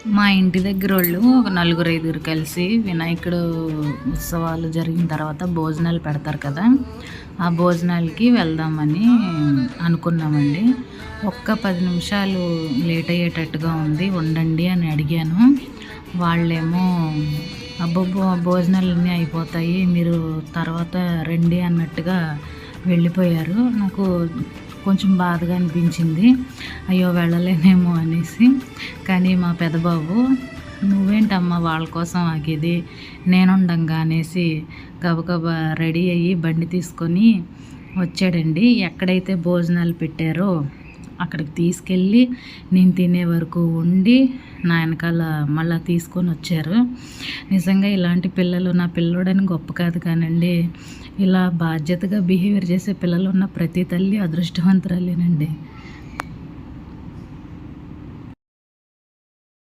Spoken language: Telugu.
మా ఇంటి దగ్గరోళ్ళు ఒక నలుగురు, ఐదుగురు కలిసి వినాయకుడు ఉత్సవాలు జరిగిన తర్వాత భోజనాలు పెడతారు కదా! ఆ భోజనాలకి వెళ్దామని అనుకున్నామండి. ఒక్క 10 నిమిషాలు లేట్ అయ్యేటట్టుగా ఉంది. ఉండండి అని అడిగాను. వాళ్ళేమో అబ్బబ్బో! భోజనాలన్నీ అయిపోతాయి. మీరు తర్వాత రండి అన్నట్టుగా వెళ్ళిపోయారు. నాకు కొంచెం బాధగా అనిపించింది. అయ్యో! వెళ్ళలేనేమో అనేసి. కానీ మా పెద్దబాబు "నువ్వేంటమ్మా వాళ్ళ కోసం ఆగేది, నేనుండంగా" అనేసి గబగబా రెడీ అయ్యి బండి తీసుకొని వచ్చాడండి. ఎక్కడైతే భోజనాలు పెట్టారో అక్కడికి తీసుకెళ్ళి నేను తినే వరకు ఉండి నా వెనకాల మళ్ళా తీసుకొనొచ్చారు. నిజంగా ఇలాంటి పిల్లలు నా పిల్లోడని గొప్ప కాదు కానండి, ఇలా బాధ్యతగా బిహేవియర్ చేసే పిల్లలున్న ప్రతి తల్లి అదృష్టవంతురాలేనండి.